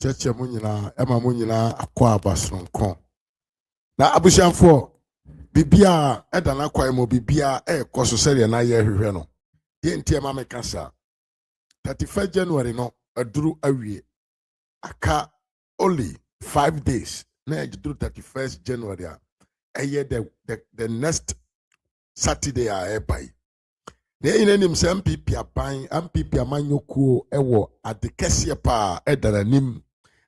Cheche mu nyina ema mu nyina akwa abasronko. Na abusianfo bibia eda na kwa mo bibia ekoso sere na ye hwehwe no. Ye ntie ma meka sa 31 January no aduru awie aka only 5 days na aduru 31st January the next Saturday a ebai. Na yin anim se MPP aban MPP amanyokuo ewo adekese pa edaranim,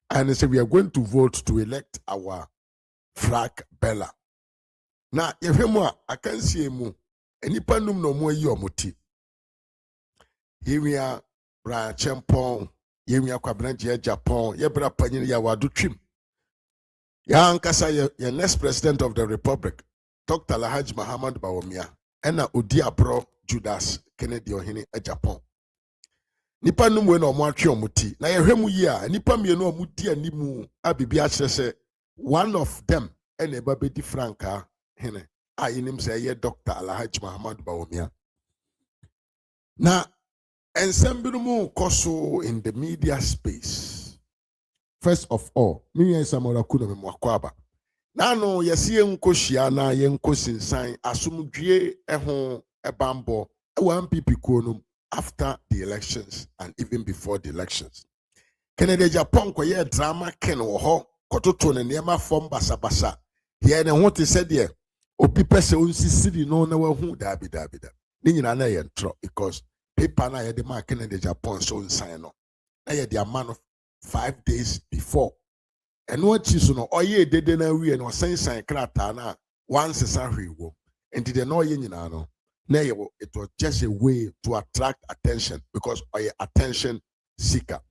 and say we are going to vote to elect our flag bearer. Na yehwemu a akansie mu enipa num no mo ayi omoti. Yewia bra chempon, yewia kwabranche Japan, yebra panyin ya wadu twim. Ya ankasa ye next president of the republic, Dr. Alhaji Muhammad Bawumia, ena odi abro Judas Kennedy ohene Japan. Nipa num we no mo atwe omuti. Na yehwemu yi a nipa mienu omudi animu abibi a kyerese one of them ena eba bedi franka hene a yinim say ye Dr. Alhaji Muhammad Bawumia. Na ensemble koso in the media space. First of all, me and Samora kuno me mwakwaba. Nano yesi yenkoshia na yenkosinsan asumdwie eho ebambo ewa MPP kuonum after the elections and even before the elections. Kennedy Japan ko ye drama ken wo ho kototo ne nema form basabasa. Ye ne ho te said ye obi pese onsisiri no na wahu dabi. Ni nyina na ye ntro because paper na ye de ma Kennedy Japan so nsan no. Na ye the man of 5 days before. And what you so no oye dede na wi no sensan krata na once sanhwe wo. And did no ye nyina no. It was just a way to attract attention because I attention seeker.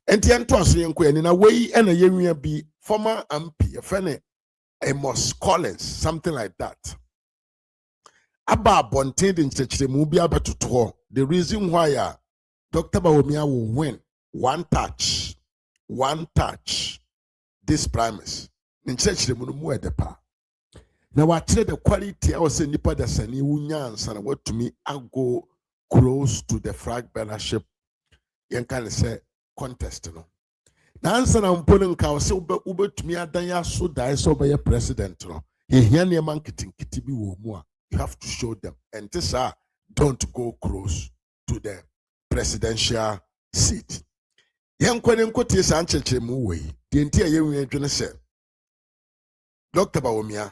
And the entrance in a way and a young be former MP, a friend, Amos Collins, something like that. About Bonted in church, the movie about to tour. The reason why Dr. Bawumia will win one touch, this premise. In church, the Mumu at the pa. Now, I tell the quality I was saying, Nipa da Sani Wunyans and what to me, I go close to the flag bearership. You can say contest. No, now, answer I'm pulling cow so Uber to me, Adanya so die so by a president. No, you man kitibi wo. You have to show them, and this don't go close to the presidential seat. Young Quenen Cotis Anche Muwe, the entire young say, Dr. Bawumia.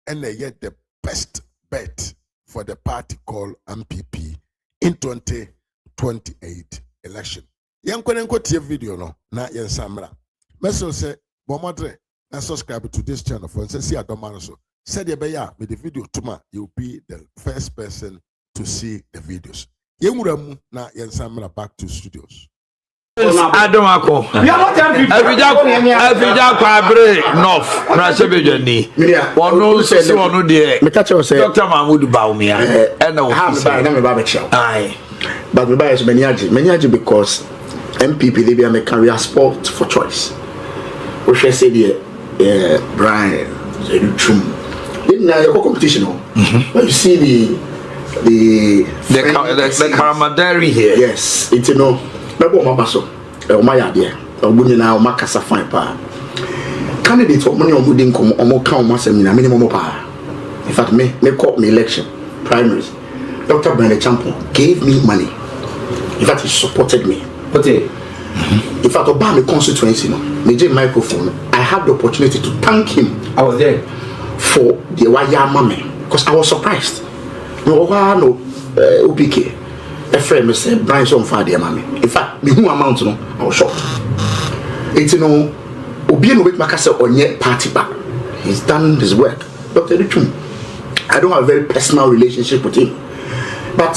And they get the best bet for the party called MPP in 2028 election. Yang kwenen ko tie video no na yen samra. Meso say bomodre na subscribe to this channel for say adomano so. Said ye beya with the video tuma you'll be the first person to see the videos. Yemuramu na yen samra back to studios. Adomako. Every abre north. Brasebejani. One knows one there. Dr. Mahmoud Bawumia. And no aye. But the bias many because MPP they be a career sport for choice. We shall say Brian in the competition. When you see the Karamadari here. Yes, it's Bebo Mabaso, my idea, or Bunina, or Macassa fine power. Candidates for money on Wooding come or more count once a minimum power. In fact, me caught me election, primaries. Dr. Brandon Champion gave me money. In fact, he supported me. But in fact, Obama constituency, major microphone, I had the opportunity to thank him. I was there for the Waya Mame because I was surprised. No, OPK. A friend me say Brian so far there mommy. In fact, me who amount no, I was shocked. It's obi no wait makase onye party back. He's done his work. Dr. Richum, I don't have a very personal relationship with him. But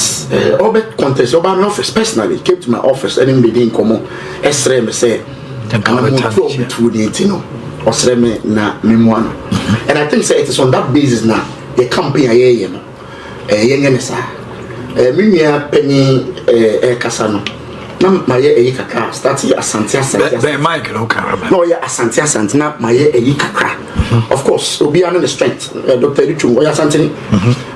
Obet contest over my office personally came to my office and we didn't come on. Esre me say I'm going to through the intino. Osre me na memoano. And I think say it is on that basis now the campaign aye no. Yengenesa. Mimia penny Casano. Nam my kakra start Asantia Santia. The mic no caraba. No, yeah, Asantia Santina, my kakra. Of course, will be under the strength. Dr. Richum, Oya Santini.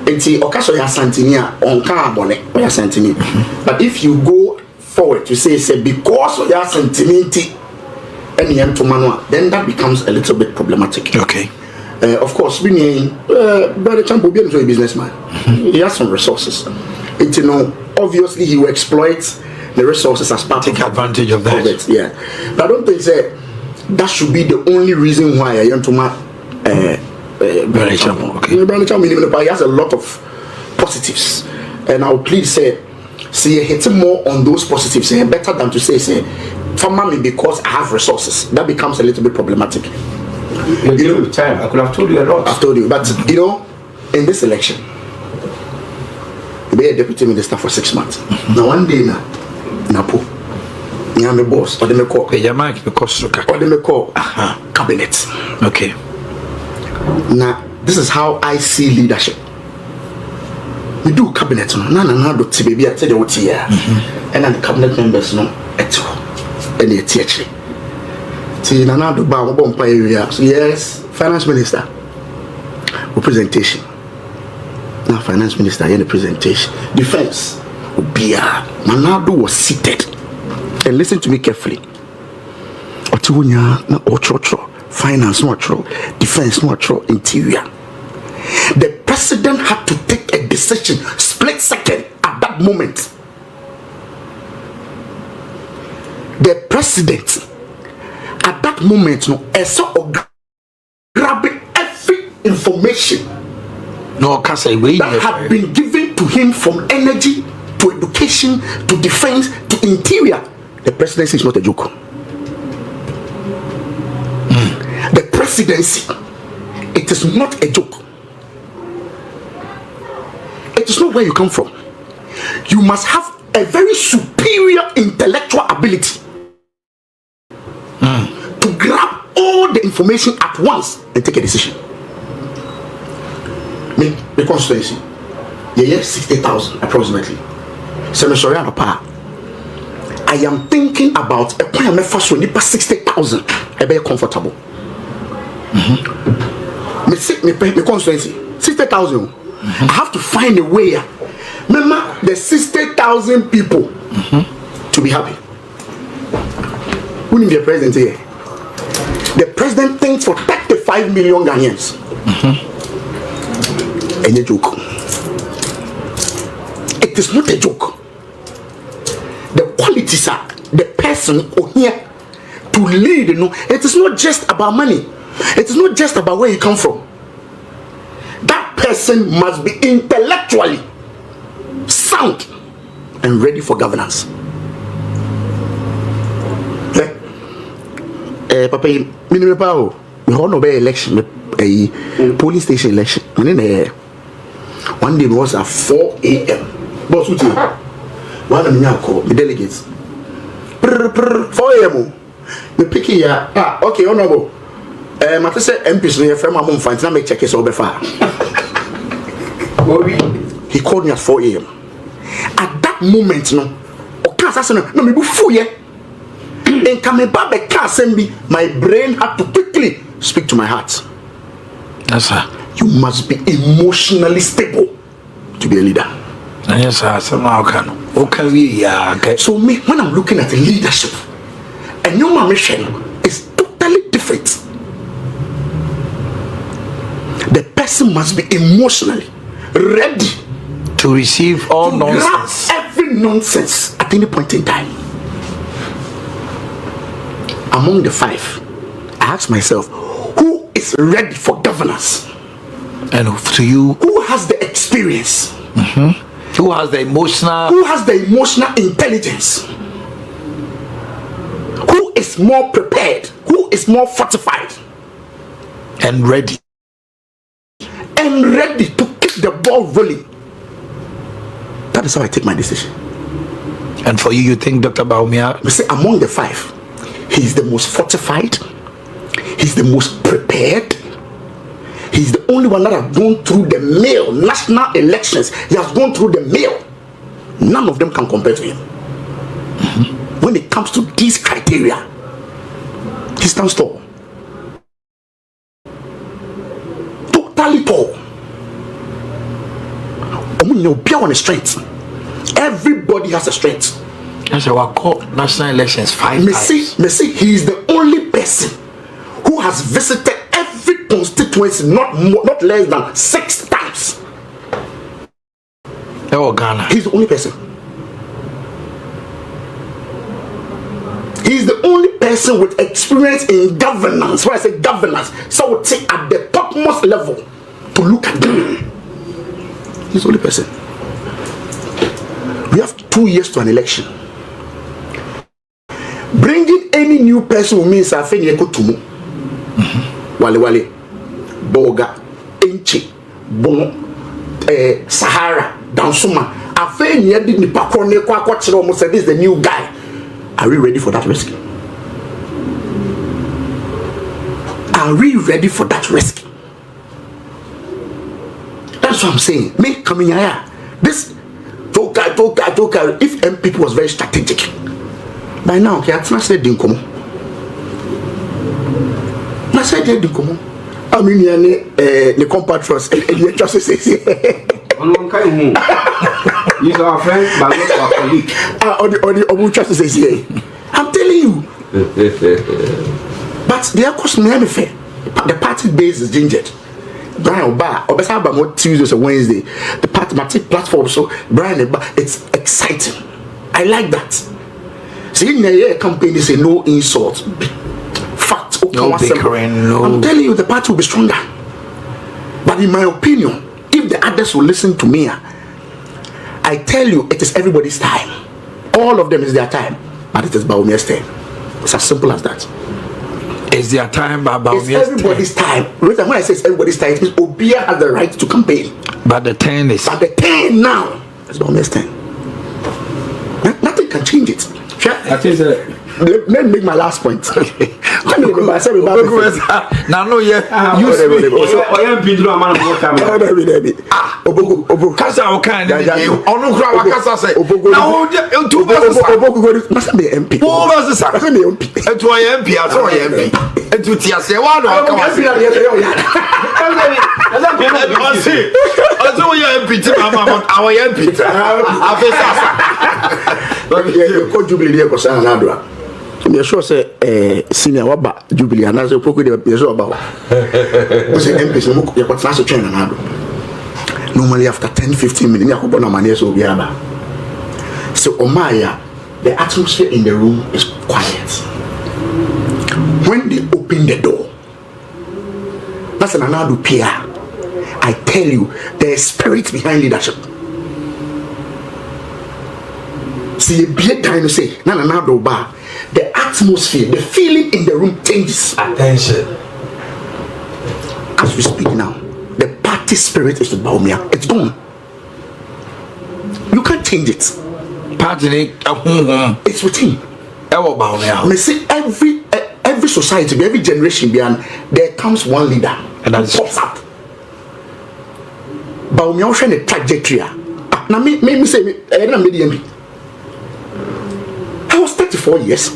Enti Okaso ya Santinia on carbone, Oya Santini. But if you go forward to say because Oya Santiniti any to manual, then that becomes a little bit problematic. Okay. Of course, by the time Bobby is a businessman, he has some resources. And, obviously he will exploit the resources as part take advantage of that. Yeah, but I don't think that should be the only reason why I want to he has a lot of positives, and I would please say hitting more on those positives better than to say for mommy because I have resources. That becomes a little bit problematic. Time I could have told you a lot. I've told you, but in this election, you be a deputy minister for 6 months. Now one day Napo, I'm a boss, or they call cabinet. Okay. Now this is how I see leadership. We do cabinet, no, do baby. I tell you what here, and then the cabinet members, and they teach. See, now do area. So yes, finance minister. Representation. Now finance minister in the presentation. Defense. Ubia. Manado was seated. And listen to me carefully. Otunya na ochocho. Finance no ocho. Defense no ocho. Interior. The president had to take a decision split second at that moment. The president at that moment, grabbing every information that had been given to him from energy to education to defense to interior. The presidency is not a joke. The presidency, it is not a joke. It is not where you come from. You must have a very superior intellectual ability to grab all the information at once and take a decision. Me, the constituency, yeah, 60,000 approximately. I am thinking about a point of first when 60,000. I be comfortable. Me constituency 60,000. I have to find a way. Remember the 60,000 people to be happy. Who need the president here? The president thinks for 35 million Ghanaians. And a joke. It is not a joke. The qualities are the person here to lead. It is not just about money. It is not just about where you come from. That person must be intellectually sound and ready for governance. Papa, minimum power. We hold no election, a polling station election. One day it was at 4 a.m. Boss, what you? One of me call the delegates. 4 a.m. Me pick here. Okay, honorable. I say MPs no friend my mom find na me check his over far. He called me at 4 a.m. At that moment, no me be full here. And coming back my brain had to quickly speak to my heart. Yes, sir. You must be emotionally stable to be a leader. Yes, sir. Somehow can. Okay, yeah. Okay. So me, when I'm looking at the leadership, a new mission is totally different. The person must be emotionally ready to receive all to nonsense. Grab every nonsense at any point in time. Among the five, I asked myself, who is ready for governance? And to you, who has the experience? Who has the emotional? Who has the emotional intelligence? Who is more prepared? Who is more fortified? And ready. And ready to keep the ball rolling. That is how I take my decision. And for you think Dr. Bawumia? We say among the five, he's the most fortified, he's the most prepared, he's the only one that has gone through the mail, national elections. He has gone through the mail. None of them can compare to him. When it comes to these criteria, he stands tall. Totally tall. On a strength. Everybody has a strength. That's why I call national elections 5 times. Messi, he is the only has visited every constituency not less than 6 times. Oh, Ghana. He's the only person. He's the only person with experience in governance. When I say governance, so I would say at the topmost level to look at them. He's the only person. We have 2 years to an election. Bringing any new person will mean Safeni Ekotumu, Wale, Boga, Enchi, Bono, Sahara, Dansuma. Afeni Edi Nipakone Kwachiro almost said this is the new guy. Are we ready for that risk? Are we ready for that risk? That's what I'm saying. Me coming here, this Toka. If MPP was very strategic, by now, okay, I said Dinkomo. I said Dinkomo. I mean, the compatriots, the justice says, he's our friend, but not our colleague. Or justice says, I'm telling you. But the course the party base is gingered. Brian Oba, Obasa more Tuesdays or Wednesday. The party platform, so Brian Oba, it's exciting. I like that. See, in a campaign, they say no insult. Fact, no bickering, no. I'm telling you, the party will be stronger. But in my opinion, if the others will listen to me, I tell you, it is everybody's time. All of them is their time, but it is Bawumia's time. It's as simple as that. It's their time, but Bawumia's it's everybody's time. When I say it's everybody's time, it means Obia has the right to campaign. But the 10 is. But the 10 now is Bawumia's time. Nothing can change it. That is Let me make my last point. Now, no, yeah. you Kasa kind of ono kura wakasa say now two versus must be MP. Four versus MP. Etu MP aso MP. Etu ti ase wa no aka wa. Aso ya MP ti mama our MP. Afesa. Ko jubilee dey ko sana na do. Me sure say senior waba jubilee and as opoku dey be sure about. We say MP so mo ya ko transfer train na do. Normally after 10-15 minutes, so Omaya, the atmosphere in the room is quiet. When they open the door, that's an another PR. I tell you, there is spirit behind leadership. See, a big time to say, the atmosphere, the feeling in the room changes. Attention. As we speak now, the party spirit is with Bawumia. It's gone. You can't change it. Party, it's with him. Bawumia. Me see every society, every generation, there comes one leader and that pops up. Bawumia was trying a trajectory. Now me say I was 34 years.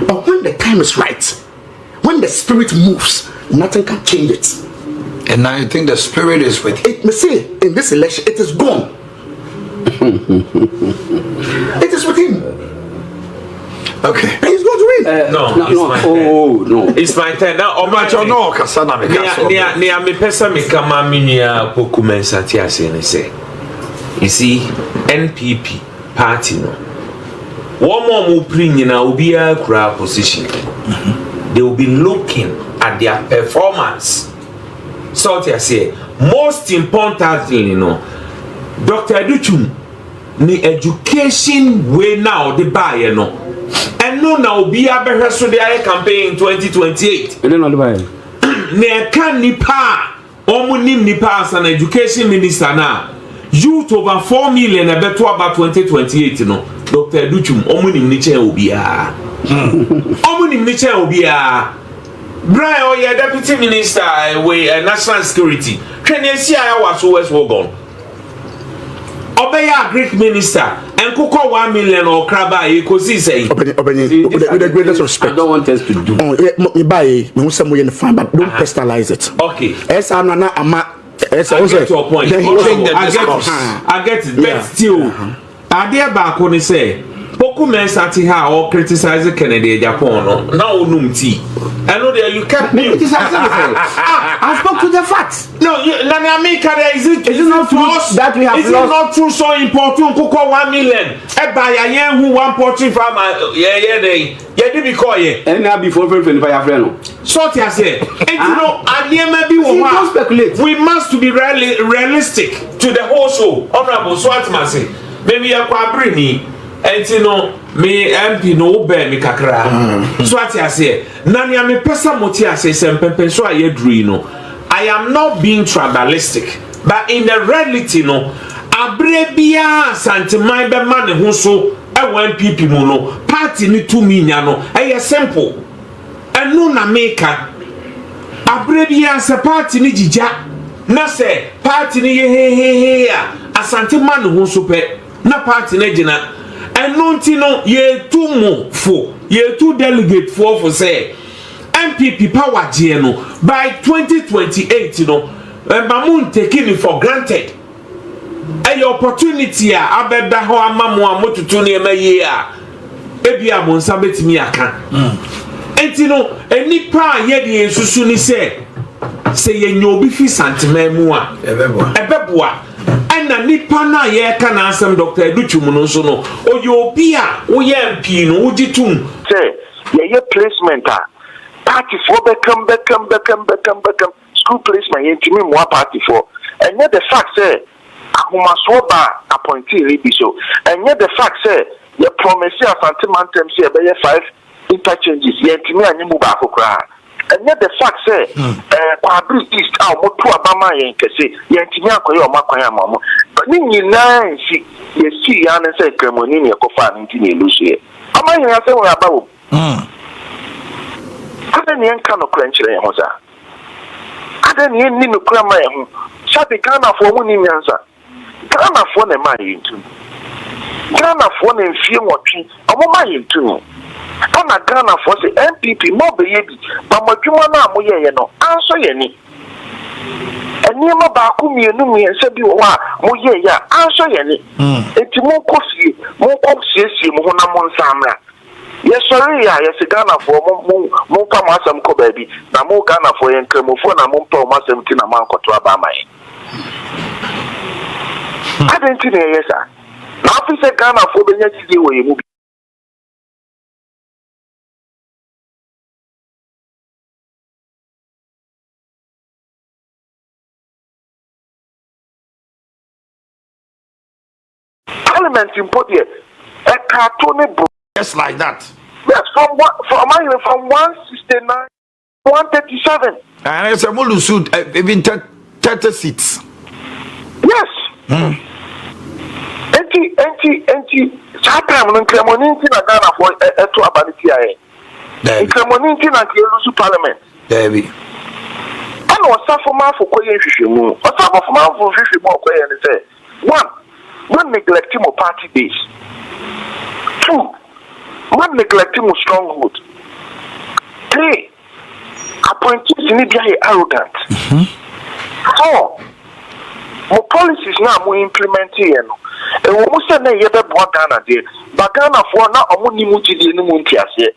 But when the time is right, when the spirit moves, nothing can change it. And now you think the spirit is with it? Me say in this election, it is gone. It is with him. Okay. And he's going to win. No. It's my turn. Now, me pesa me kama minia pokumensa ti asene say. You see, NPP party no. One more mo bring in a ubia kura position. They will be looking at their performance. So I say, most importantly, Dr. Aduchum, the education way now the buy, and no now be a better so the campaign in 2028. And then all the buy. Ne can nipa, omunim nipa as an education minister now. Youth over 4 million a better about 2028, Dr. Aduchum, omunim niche ubia. Omunim niche ubia. Brian, oh yeah, deputy minister, national security. Can you see I was West Wogon? Obey a Greek minister and cook 1 million or crabba, you could see say. With the greatest respect. I don't want us to do. Me buy some way in the farm, but don't personalize it. Okay. As I'm not a man. I get your point. I get it. But still, I dare back when they say, Poku Mensati ha or criticize Kennedy Japan. Now Numti. I know that you can't be criticizing. I spoke to the facts. No, Nanyamika, is it not true that we have is lost? It not true so important? Kuko 1 million. Buy a yen who 1.3 from day. Yeah, did we call ye? And now before by friend. So I say, and you know, I maybe don't speculate. We must be realistic to the whole show. Honorable Swatmasi. Maybe a quabrini. And you know, me MP no bear me kakra. So what I say, Nanya me pesa motia say sempepe so I no. I am not being tribalistic, but in the reality no, abrebia santimai be man who so e NPP mo no, party ni to me nya no, e simple. And no na meka. Abrebia se party ni jija. Na se party ni he asante man who so pe na party na jina. And no ye too mo for ye too delegate for say MPP power GNO by 2028 Mamun taking it for granted. A opportunity abeda ho amamu amotutu ne emaye ebi amonsa betimi aka. Enipa ye de ensusu ni say ye nyobi fi santimemu a ebeboa. Na nipa na ye ka na asem Dr. Educhum no so no oyobi a wo ye MP no wo gitum say ye placement party for become school placement ye ntimi mo party for and yet the fact say ahomaso ba appointee rebi so and yet the fact say ye promise asante mantem say be 5 interchanges ye ntimi anyimu ba akokra. And yet the fact say, Kwabri East, our motu abama yen kese, yen tinya koyo makwanya mamo. But ni na si ye si ya na say kremoni ni ekofa nti ni lusie. Ama yen ase wo abawo. Ada ni enka no kranchire yen ho sa. Ada ni ni no krama yen ho. Sabi Ghana for mu ni nyansa. Ghana for na ma yen tu. Ghana for na mfie nwotwe, omo ma yen tu. Ana Ghana for say MPP mo be yebi but modwuma na mo ye no anso ye ni enima ba ku mienu miense bi wo a mo ye ya anso ye ni enti mo kofie mo ho na mo nsamra ye sorry ya ye se Ghana for mo pa mo asem ko ba bi na mo Ghana for ye nkramofo na mo pa mo asem ti na man koto aba mai adenti ne ye sa na afi se Ghana for be nya tide wo ye mu. Parliament in Podia, a cartoon Just like that. Yes, from 169, 137. And it's a Mulusu, even 30 seats. Yes. Sapram and Cremoninti na Ghana for a to Abanitia. Cremoninti na Kielusu Parliament. There we. And was Safoma for Koyan Fishimu, or Safoma for Fishimu Koyan and say, one neglecting of party base. 2, one neglecting of stronghold. 3, appointees need to be arrogant. 4, more policies now more implementing. And we must say ye be bo Ghana there. But Ghana for now omuni muti di ni munti ase.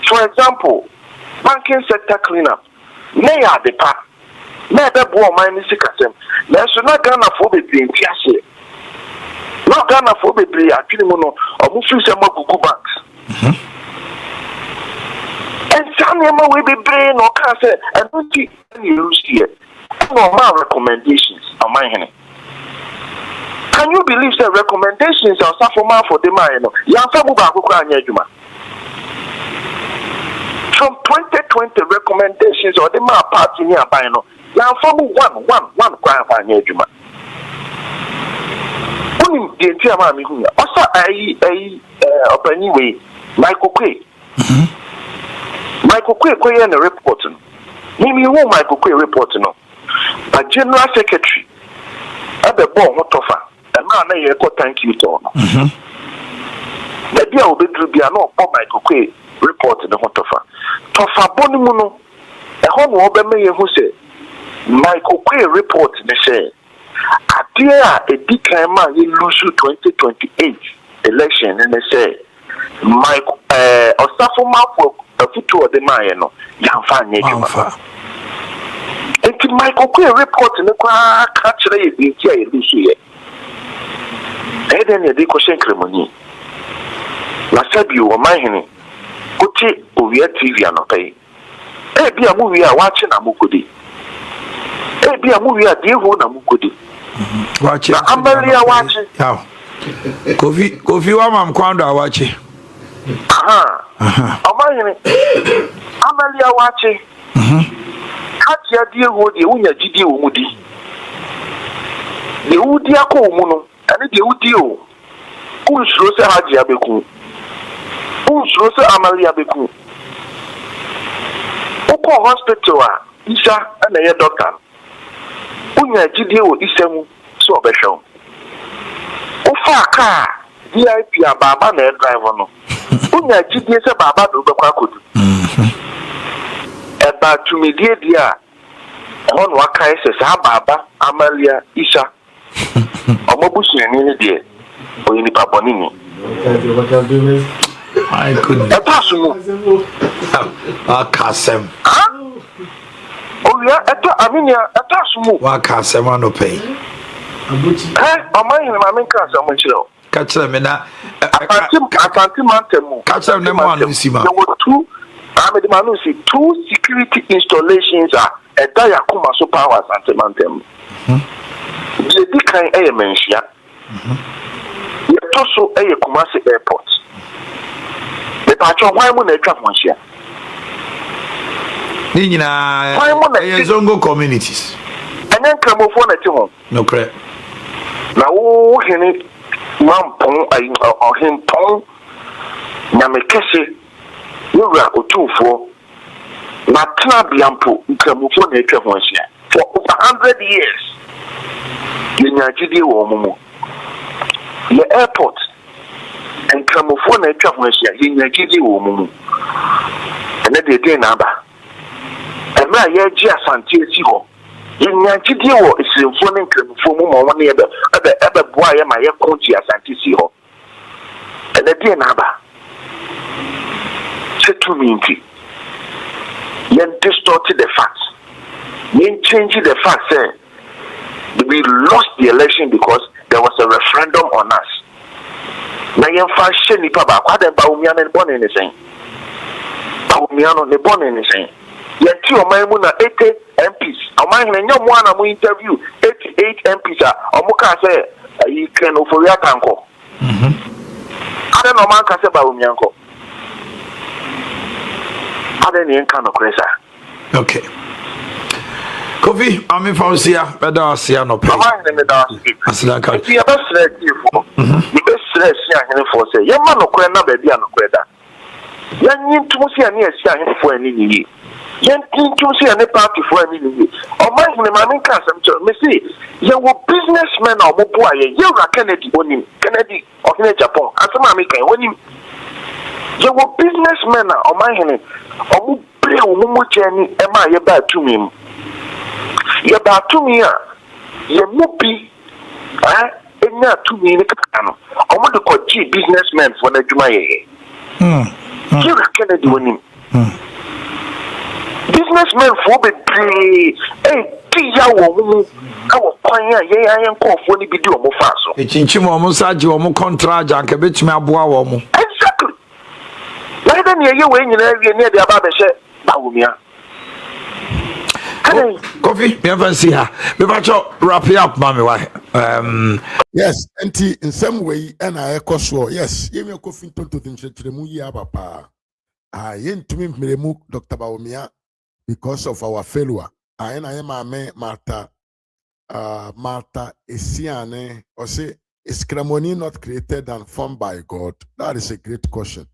For example, banking sector cleanup. Ne ya de pa. Na be bo man ni sikasem. Na so na Ghana for be plenty ase. No Ghana for be play atwini mu no omu fi se magugu banks. And some we be brain no can say and don't see any use here. No my recommendations on my hand. Can you believe the recommendations are suffering for the man? From 2020 recommendations or the man party near Bino, one crime for Nejuma. Only the entire mammy who also a anyway, Michael Quay. Michael Quay and a reporting. Maybe who Michael Quay reporting. But General Secretary at the ball, what offer. And now you go thank you to maybe I will be no Michael Quay report in the hot offer. Tofa Bonimuno, a home over me who say Michael Quay report the say a dear a decline man you lose 2028 election and they say Mike Osafo for a future of the Mayano, Yanfa Nagama. Enti Michael Quay report in the catch in here this year. Eden a question cremony. Nasabi or my henny. Uti Uvia TV and pay. Be a movie are watching a mukudi. Be a movie a dear one a mukudi. Watching. Amalia watching. How? Kofi Wamam Kwanda watching. Amalia watching. Katia dear wood, the Unya Gidi Umudi. The Udia Komuno, and the Udio. Who's Rosa Hadia Beku? Who's Rosa Amalia Beku? Oko hospital, Isha and a doctor. Unya Gidio Isemu, so besho. Ufa car, VIP Baba and driver no. Unya Gidia Baba do the Kwakudu. About to me, dear, on what kind says Baba, Amalia, Isha, or Mobushi and any dear, or any Paponini. I couldn't. A person, Casem. oh, yeah, I mean, a person, What Casem on no pay? oh, my main class, I'm much low. Catch them in that. I can't Catch them, them one, Lucima. There were two. Manusi, 2 security installations are a Dayakuma so powers and Temantem. The Dikan Ayamensia. Yet also a Kumasi airport. The Pacho Waimon Aircraft Nina, Zongo communities. And then come over at home. No crap. Now, Henny, Mampong, or him Pong, Namekesi. You were a 2-4. Natana Biampo, Kamufo nature for over 100 years. In Nigeria, Womo. The airport and Kamufo nature in Nigeria, Womo. And then the day number. And my Yagia Santi Siho. In Nigeria, is informing Kamufo, one year, ever boy, my Yakontia Santi Siho. And the day number. To me, yen distorted the facts. Yen changing the facts. We lost the election because there was a referendum on us. Now yen fashion ni papa. Kwa de Bawumia ne born anything. Bawumia no ne born anything. Yen ti o man mu na 80 MPs. O man ne nyom one na mu interview 88 MPs a o mu ka say you can oforia tanko. Ada no man ka say Bawumia nko. Okay. Kofi, I'm in Fausia, Bedasia, no pay. Aslanka. If you have a select you for the best select young for say, young man, no crana, baby, no creda. Young need to see any young for any year. Young need to see any party for any year. Or my name, Castle, me see, you were businessmen or boy, you are Kennedy, Kennedy, or Japan, as a mammy can win him. You were businessmen or my henny, or play a journey, am I about to me? You're about to me, you moopy, and not to me in the cano. I want to call G businessmen for the Jumaye. You are Kennedy winning. Businessmen for the play, Tia woman, our pioneer, I am called for the video of Faso. It's in Chimo, contract, and a bit me a boa. Exactly. Neither near you when you near the Ababeshe, Bawumia. Coffee, never see her. We watch wrap it up, mommy. Yes, and in some way, and I echo so. Yes, you may coffee to the Muya Papa. I ain't to me, Dr. Bawumia, because of our failure. I am a man, Martha Esiane, or say, is ceremony not created and formed by God? That is a great question.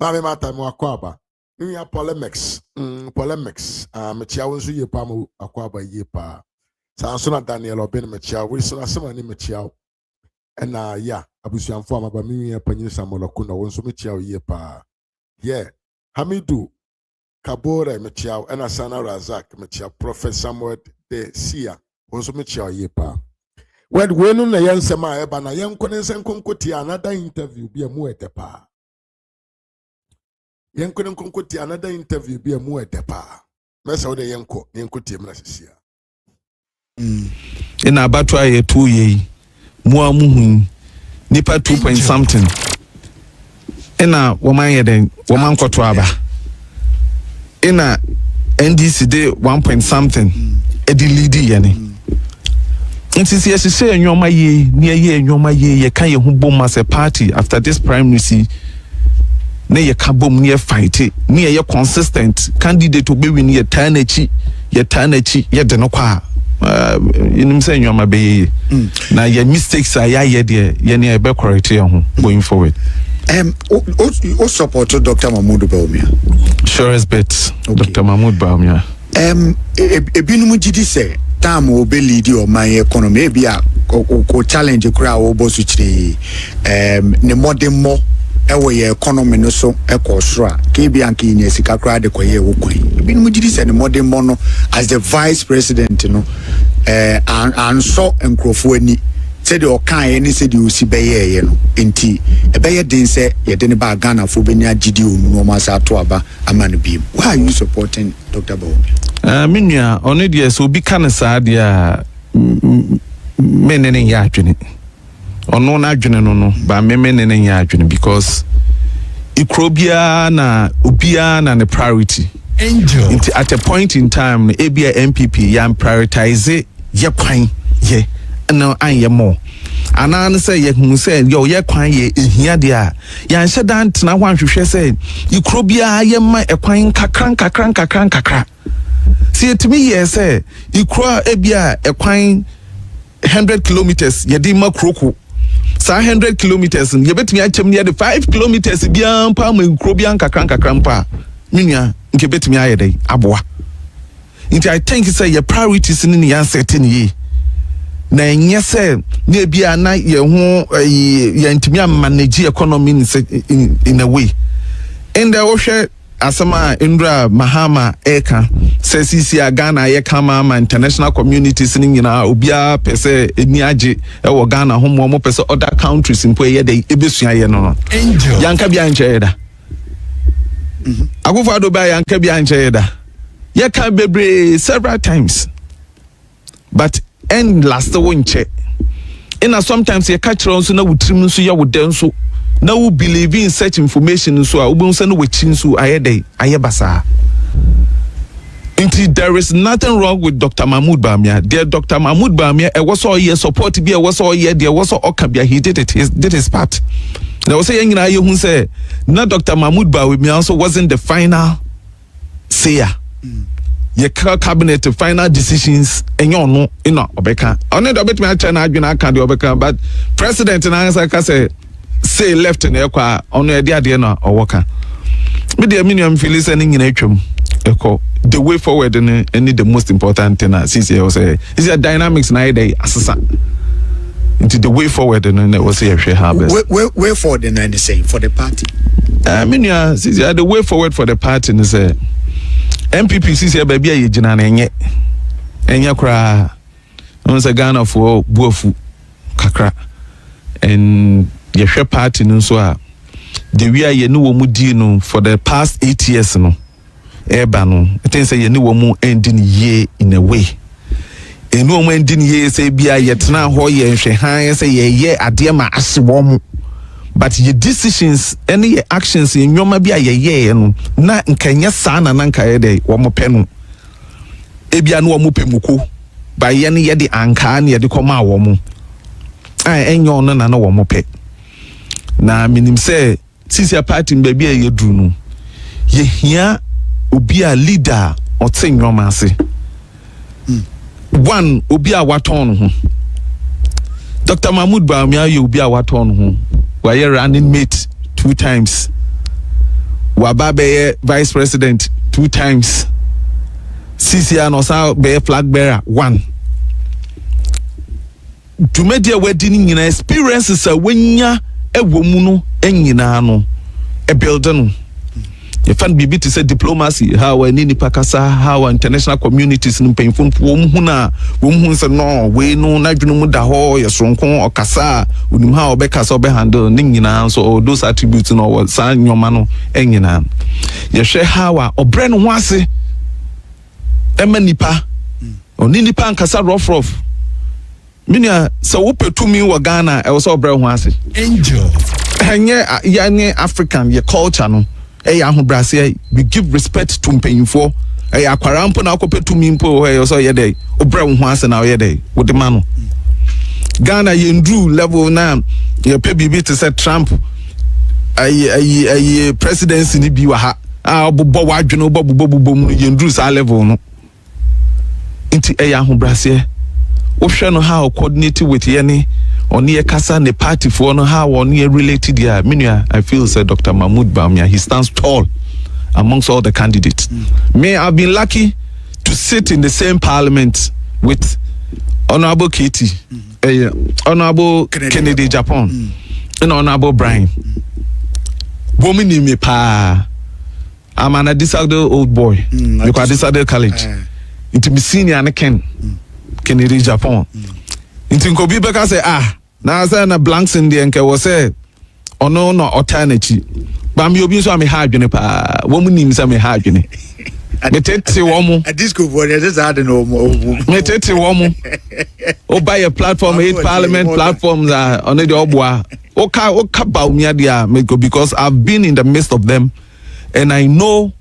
Mami Martha Mwakwaba. We are polemics. Mechia was ye pamu akwaba ye pa. Sansona Daniel Oben Mechia, we saw someone in Mechia. And yeah, Abusian form about me a penisa molokuna, one so Mechia ye pa. Yeah, Hamidu Kabore Mechia, and Asana Razak Mechia, Prophet Samuel de Sia, one so Mechia ye pa. When no na yansema eba na yanko ne nkonkoti another interview bi emu etepa. Yanko ne nkonkoti another interview bi emu etepa. Mesa wo de yanko tie mra sisia. Ina abatwa ye 2 ye. Mu amuhu nipa 2 point something. Ina woman ye den woman kwoto aba. Ina NDC de 1 point something. Edi lead ye ne. Nti si yesise enwoma ye ne ye enwoma ye kan ye hu bom as a party after this primary ne ye ka bom ne ye fight ne ye consistent candidate obe win ye tanachi ye de no kwa inim say enwoma be na ye mistakes ye de ye ne e be correct ye ho going forward. O support Dr. Mahmoud Bawumia. Sure as bet. Okay. Dr. Mahmoud Bawumia. Ebinum gidi say time will be lead your my economy be a challenge kura obo so chire ne modern mo ewo ye economy no so ekosro a ke bia nka nya sika kura de koye wo kwan ebinum gidi say ne modern mo no as the vice president no and so enkrofo ani said the okan ni said you see beye no enti ebeye din say ye de ne ba Ghana fo be nya gidi onu no ma sa to aba amane bi. Why are you supporting Dr. Bawumia? Minya only the so be can sa dia menene ya adwene ono na adwene no ba menene ya adwene because ikrobia na obia na the priority angel at a point in time ebia MPP ya prioritize ye kwan ye no anye more anan say ye hu say yo ye kwan ye ehia dia ya nhyɛ dan tena hwanhwehwɛ say ikrobia ye ma ekwan kakran see to me yes say ikro ebia ekwan 100 kilometers ye di makroko sa 100 kilometers ye betumi achem ne de 5 kilometers bia mpa ma ikrobia kakran pa minya nke betumi ayede aboa nti I think say your priorities ni yan setting ye na enye say na bia na ye ho ye ntumi manage economy in a way and the ohwe asama Indra Mahama eka sesi Ghana ye kama international communities ni nyina obia pese eni age e wo Ghana ho mo pese other countries mpo ye de ebesua ye no yanka bia nche da agufo ado ba yanka bia nche da ye kan bebre several times but end last one check ina sometimes ye catch on so na wutrim so ye wodan so na we believe in such information so a ubun say no wachin so ayede ayebasa. There is nothing wrong with Dr. Mahmoud Bawumia. Dear Dr. Mahmoud Bawumia, I was all year support be a was all year there was all Okabia, he did his part. There was saying na you who say na Dr. Mahmoud Bawumia also wasn't the final sayer. Ye cabinet final decisions and you know obeka. Only the bit me China adwena kan de obeka but president na answer say left in ekwa ono e dia na owoka. Me the minimum feel sending in atwam eko the way forward and the most important thing since you say is a dynamics na day asesa. Into the way forward and it was here harvest. Way forward and say for the party. I mean the way forward for the party is MPP sisi baby ye gina na enye kra on say Ghana for buafu kakra and ye hwe party no so a the we ye no wo mu di no for the past 8 years no eba no I think say ye no wo mu ending ye in a way enu wo mu ending ye say bia ye tena ho ye hwe han say ye ade ma ase wo mu but your decisions any actions in nyoma bia ye no na nkanya sa na nka ye dey wo mo pe no ebia no wo mo pemuko ba ye ne ye de anka na ye de koma wo mo enyo no na wo mo pe na minim say sisi party baby ye dru no ye hia obi a leader ote nyoma ase one obi a waton ho Dr. Mahmoud Bawumia ye obi a waton ho wa ye running mate 2 times wa ba be vice president 2 times sisi no sa be flag bearer 1 to media wedding nyina experiences a wenya ewo mu no enyina no e build no You find bibi to say diplomacy, how any pakasa, how international communities in painful whom say no, we no najunu da ho, yes, ronkon or kasa, unim how bekas or handle ningina, so those attributes in our san your mano, engina. You share how or brand wasi, emanipa, or ninipa and kasa rough. Minya, so whoop to me wa Ghana, I was all brand wasi. Angel. And yeah, African, your culture no. We give respect to mpanyinfo. Akwarampo na akope to me mpo so ye dey. Obra wo ase na ye dey. Wo de ma no. Ghana yendru level na ye pe bibi to say Trump presidency ni bi wa ha. Obo wadwene obo mu yendru sa level no. Inti ahobrase. Wo hwe no how coordinate with ye on the Kasa the party for no how on here related here. I feel said Dr. Mahmoud Bawumia, he stands tall amongst all the candidates. Me, I've been lucky to sit in the same parliament with Honorable Katie, Honorable Kennedy Japan, and Honorable Brian. Bomini me pa. I'm an disadvantaged old boy. Because disadvantaged college. Into me senior and Ken Kennedy Japan. Into Kobe Beka say na say na blanks in the nke was say ono no alternative ba mi obi so am ha adwene pa wo mu nim say me ha adwene me tete wo mu a disco boy is hard no me tete wo mu o buy a platform 8 parliament platforms are on the obwa o ka Bawumia dia because I've been in the midst of them and I know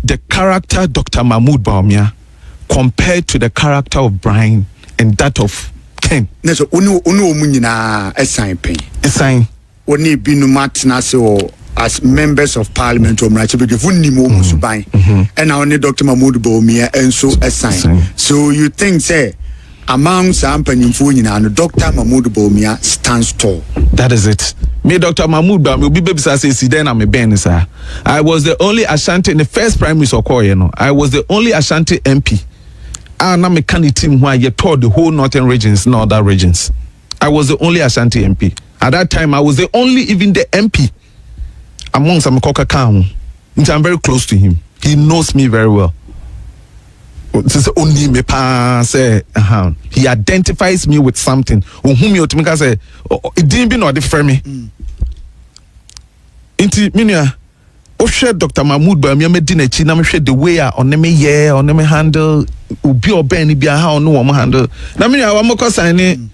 the character Dr. Mahmoud Bawumia compared to the character of Brian and that of Ken. Neso unu munyina esign pen. Esign. Oni binu matna so as members of parliament or mrachi be funni mo musuban. And now only Dr. Mahmoud Bawumia and so assign. So you think say among some penyimfo nyina no Dr. Mahmoud Bawumia stands tall. That is it. Me Dr. Mahmoud Bawumia be baby say si den am ben sir. I was the only Ashanti in the first primary Sokoye no. I was the only Ashanti MP. Na me can team who you toured the whole northern regions and other regions. I was the only Ashanti MP. At that time, I was the only even the MP among some Koka Town. I'm very close to him. He knows me very well. Only me pa say he identifies me with something. Whom you to say it didn't be not different me. Inti minia Dr. Mahmoud Bawumia me din echi na me hwe the way on me yeah on me handle obi oben bia how no wo handle na me wa moko sign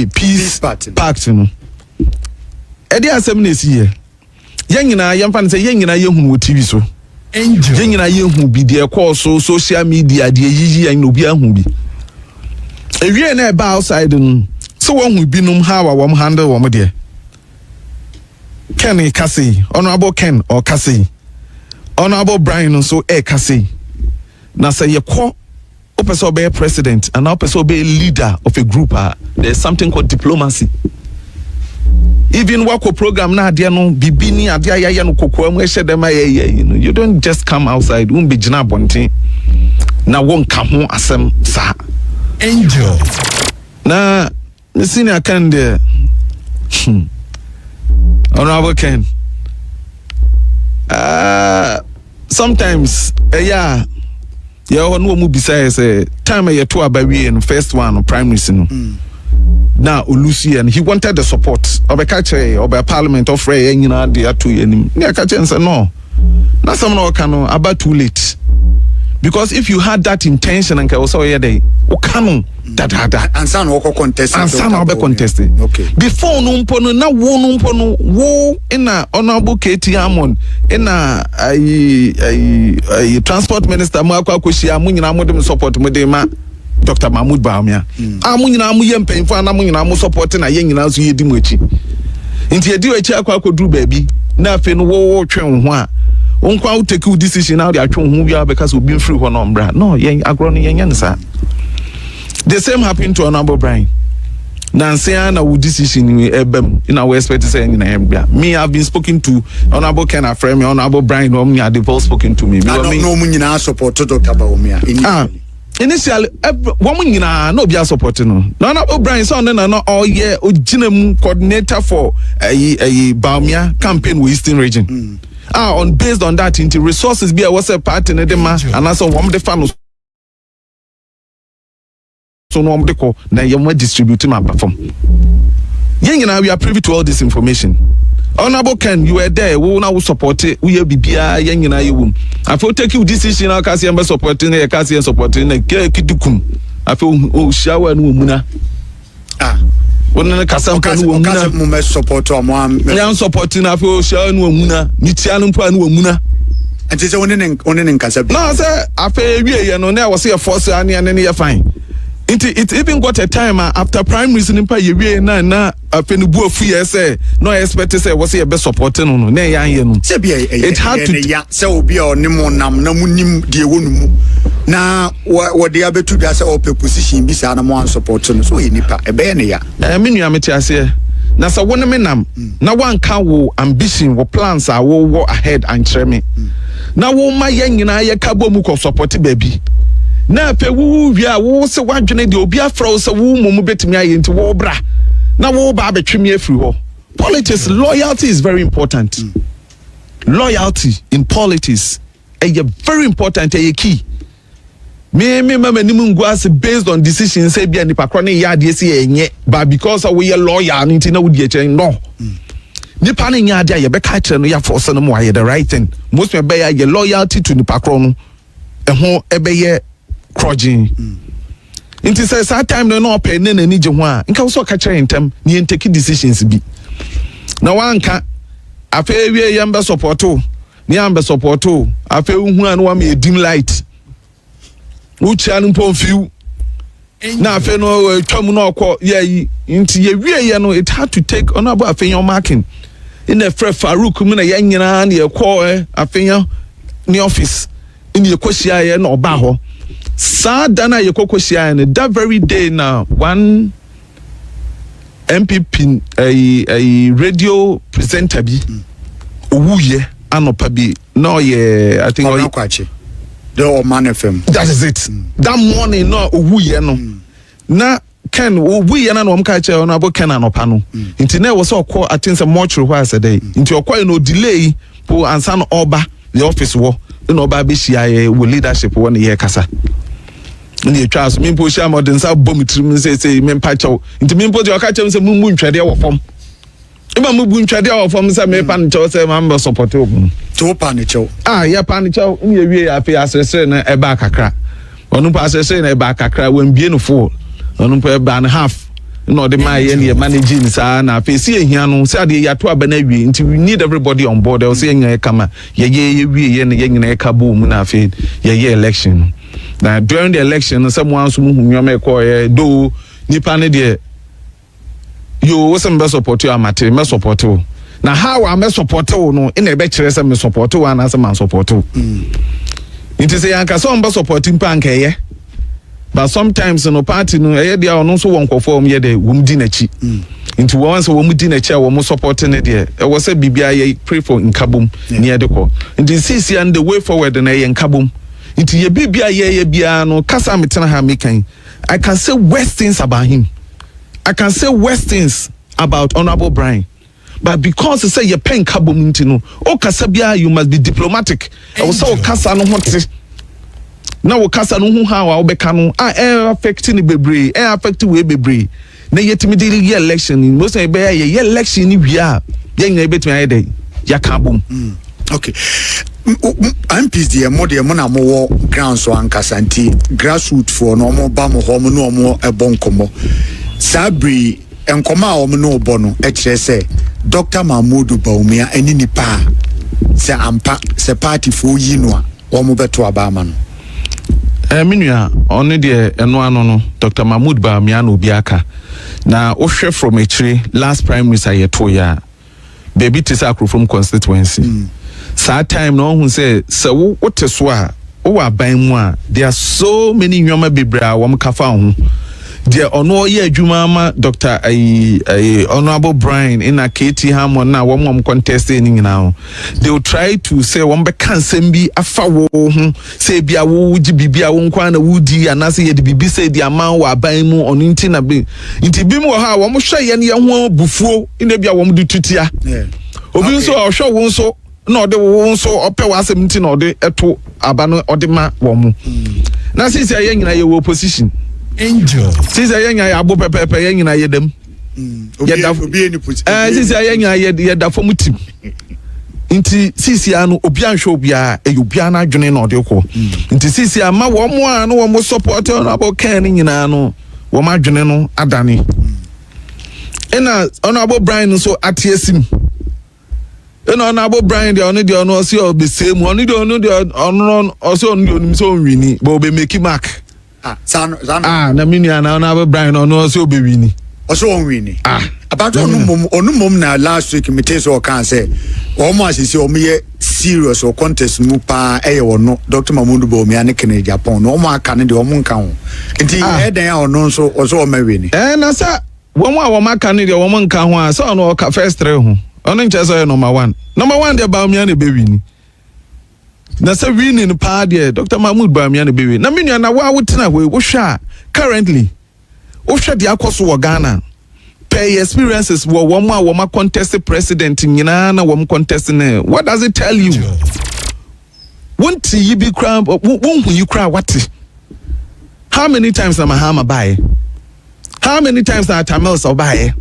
peace pact no e dey asem na esi ye nyina yemfa ne say nyina yehunu TV so angel nyina yehu bi de call so social media de yiyi an obi ahu bi ewie na e ba outside no so wo hu bi num how wo handle wo de Ken Kasi, Honorable Ken or Kasi, Honorable Brian so Kasi. Now say you call up be a president and up be a leader of a group. There's something called diplomacy. Even wako program na dia no bibini adia ya no kokwa mu ehye dem you don't just come outside be jina bonten na won ka ho asem sa angel na me senior kan there Honorable Ken. Sometimes, yeah, no mu bisa say time you to abawi and first one primary no. Now Ulusi and he wanted the support of a catcher of a parliament of Ray and the two and near catcher and say no. Now some no can about too late. Because if you had that intention and also yeah they okano that and son woko contest and son be contested okay before no mpono na wo no mpono wo ina Honorable KT Hammond ina transport minister mu akwakoshia mu nyina mu dem support mu dem ma Dr. Mahmoud Bawumia amu nyina mu ye mpanfo ana mu nyina mu support na ye nyina so ye di mu echi nti ye di echi akwakoduru baabi na afi no wo twen ho a unkwa take a decision now they are trying who because we've been free one umbrella. No, the same happened to Honorable Brian. Nansiana would decision in our expect to say in me, I've been spoken to Honorable Ken Afremi, Honorable Brian, they both spoken to me. I don't know when you support Dr. Bawumia. initially woman nyina no be support no Honorable Brian son na all year oginam coordinator for a Bawumia campaign with Eastern region on based on that into resources be a was a part in the ma and also one the fans so no de ko na yem distribute my platform nyina we are privy to all this information. Honorable Ken, you were there. We will now support it. We will be nyina you. I feel take you decision. I can see I'm supporting it. I can see I'm supporting it. Kidukum. I feel shower no muna. When the kasam kan no muna. Mo support o mo am. I'm supporting. I feel shower no muna. Mitia no mpa no muna. And say one kasa. No, sir. I feel we no na was here force and you fine. It even got a time after primaries in Empire we na afenubu afu say no expect say was here best supporting no na yan no it had to say obi o nimo nam na munim de wonu mu na what the abetu bia say open position bi say na mo support no so nipa e be ne ya me nua meti ase na sa wonu me nam na wan ka wo ambition wo plans are wo ahead and kyerɛ me na wo ma yan nyina ye ka bo mu ko support baby na pe wu wia wo se wadwene de obi afro se wo momu betimi aye nti wo bra na wo ba betwemi afiri ho. Politics loyalty is very important. Loyalty in politics is very important, a key. Me mama nimu ngwase based on decisions say bia nipa kro ne ya de se enye but because we are loyal nti na wo die chen no. Nipa ne nya de ye be ka kire no ya force no mo aye the right thing. Most me be ya loyalty to nipa kro no ho ebe ye crojin. Inti say that time no open na ni je ho a nka so ka kire ntem ni take decisions bi na wanka afa wie yamba supporto ni yamba supporto afa hu an wa me dim light uchi anu pomfiu na afa no twam no okọ ye inti ye wie ye no it had to take on about afa your marking in the Farouk mu na ye nyina na ye kọ afa ni office ni ye kwhia ye na oba ho sa dana ye kwhia ne that very day na one MPP a radio presenter bi owuye anopa bi no ye I think the Man FM. That is it. That morning no owuye no na Ken owuye na no mka che on abo Ken anopa no nti na was okọ I think say much why said nti okọ no delay po ansa no oba the office wo no oba be hia we leadership wo ne ye kasa ni Charles me po share modern sa bom trim say me pa chaw nti me po de o ka chem say mu ntwede wo fom e ba mu bu ntwede wo fom say me pa nchaw say ma support ogun to pa ne chaw ya pa ne chaw ni wie afi asese na e ba kakra onu pa asese na e ba kakra wan bie no full onu pa e ba na half no de my ye managing sa na afi si ehia no say de yato aba na wie nti we need everybody on board o say enya e kama ye wie ye ne ye nyina e ka bo mu na afi ye election. Now during the election, someone who me call do nipa ne de you wasn't best support you amate me support you. Now how I me support you no in e be kire say me support you and as man support you. It is yanka so mba supporting pa nka ye. But sometimes no party no e dia ono so won kwofo ye de wum di na chi. Into once wum di na chi a wum supporting ne de e was say bibia ye pray for nkabom ne de ko. And this is and the way forward na ye nkabom. Into ye bibia ye bia no kasa metena ha mekan. I can say worst things about him. I can say worst things about Honorable Brian. But because he say ye pen kabom into no, o kasa bia you must be diplomatic. I was so kasa no hote. Now o kasa no hu ha wa obeka no affect ni bebre, affect we bebre. Na yetimi di election, most say be ye election ni bia, ye nya betimi ayede ya kabom. Okay. MPs the more the money more ground so ankasanti grassroots for no more bam home no more a bonkomo sabri enkoma o no bono e kire say Dr. Mahmoud Bawumia eni nipa se ampa se party for yi no a o mo beto abama no menua on de eno ano no Dr. Mahmoud Bawumia no biaka na o hwe from a last prime minister yeto ya baby tisakro from constituency Sad time no who say so what is wa o wa ban mu a there are so many nyoma bebra wo mkafa ho deɛ ɔno ɔyɛ adwuma ma Dr. Honorable Brian in a KT Hammond na wɔn contest ni nyinaa they will try to say wɔn bɛka nsɛm bi afa wo ho sɛ bi a wo gye bibi a wo nkwa na wo di anase yɛ de bibi sɛ di ama wɔ aban mu ɔno nti na bi nti bi mu wɔ ha wɔn hwɛ yɛ ne ho bufuo ina bi a wɔn de tutia obi nso ɔhwɛ wo nso na ɔde wo nso ɔpɛ wɔ asɛm nti na ɔde ɛto aba no ɔde ma wɔn na sisi a yɛ nyina yɛ wɔ opposition angel sisi a yɛ nyina yɛ abo pɛpɛpɛ yɛ nyina yɛ dɛm sisi a yɛ nyina yɛ da fam tim nti sisi a no obi anhwɛ obi a ɛyɛ obi a na adwene na ɔde kɔ nti sisi a ma wɔn a no wɔn support no abo kan ne nyinaa no wɔn adwene no adane ɛna Honorable Brian nso ate asim ɛna Honorable Brian de ɔno de ɔno ɔsi ɔbɛsɛ mu ɔno de ɔno de ɔno ɔsi ɔno de ɔno so ɔnwini bɛ ɔbɛ make mark na minua na Honorable Brian ɔno ɔsi ɔbɛwini ɔso ɔnwini about ɔno mom na last week me tell so ɔka sɛ ɔmo asisi ɔmo yɛ serious or contest mu pa ɛyɛ ɔno Dr. Mahmoud Bawumia ne Kennedy Japan na ɔmo aka ne de ɔmo nka ho nti ɛdan a ɔno nso ɔso ɔmɛwini na sa wɔn a wɔn aka ne de wɔn nka ho a sɛ ɔno ɔka first three ho ɔno nkyɛn sɛ ɔyɛ number one deɛ Bawumia ne bɛwini na sɛ winning pa deɛ Dr. Mahmoud Bawumia ne bɛwini na minua na wa wotena hɔ wohwɛ a currently wohwɛ deɛ akɔ so wɔ Ghana pay experiences wɔ wɔn a wɔn contest president nyinaa na wɔn contest ne what does it tell you wonti yi bi kra wonhu yi kra wate how many times na Mahama bae how many times na Tamils obae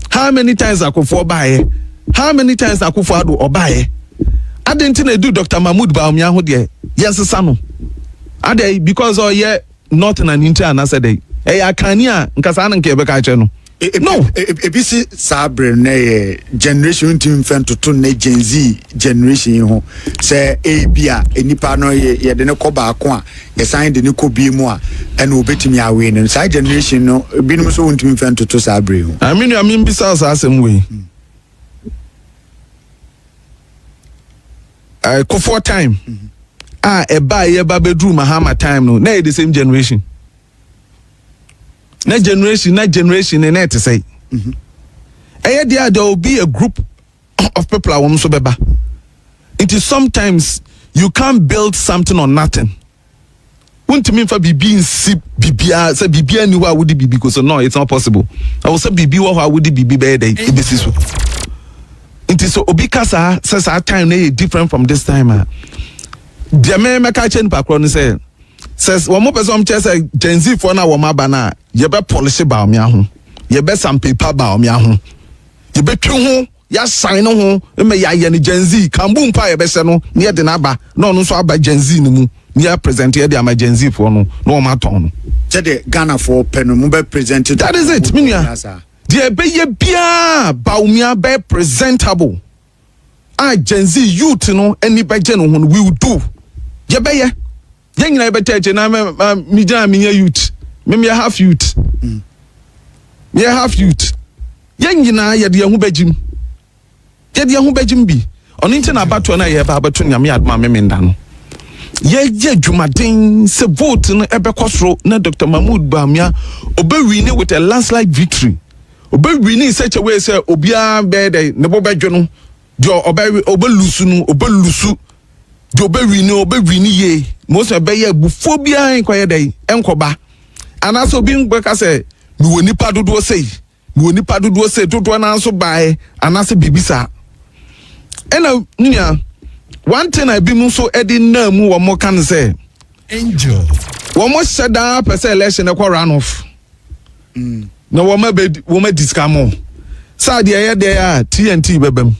how many times Akufo obae how many times Akufo Addo obae adenti na do Dr. Mahmoud Bawumia ho de yensesa no ade because oye not na ninti anase dey akani a nkasa na nke be ka che no no ebisi sabre na generation team fan to na Gen Z generation ho say bia enipa no ye de ne ko ba ko a ye sign de ne ko bi mu a ena obetimi awe ne say generation no binum so team fan to sabre ho I mean bisa asem we Kofo time eba ye ba bedroom Mahama time no na the same generation na generation na it say there will be a group of people I want so beba it is sometimes you can't build something on nothing won't mean for bibi nsi bibia say bibia ni wa would be because no it's not possible I will say bibi wa would be be dey ebesi so it is so obi kasa says our time na different from this time the me ka chen pakro no say says one more person say Gen Z for na wo maba na ye be polish Bawumia ho ye be some paper Bawumia ho ye be twe ho ya sign no ho me ya ye ni Gen Z kambu mpa ye be se no ne de na ba na ono so aba Gen Z ni mu ne ya present ye de ama Gen Z for no na o ma ton no say the Ghana for pen mu be present that is it minia de be ye bia Bawumia be presentable Gen Z youth no any be je no ho we will do ye be ye yen nyina be teche na me jam me youth me half youth me half youth yen nyina ye de hu bagim bi ono nti na abato na ye ba abato nyame adma me nda no ye dwumaden se vote no ebe kosoro na Dr. Mahmoud Bawumia obewini with a landslide victory obewini in such a way say obia be dey ne bo bedwo no de obelusu no obelusu de obewini ye most of be bufo bia enkoye dey enkoba anaso bi ngbe say mi woni pa dodo sei dodo na so bae anaso bibisa ena nya one thing I be mu so edi na mu wo mo kan say angel wo mo sheda person election e kwa run off na wo ma discamo sa de ye there TNT bebem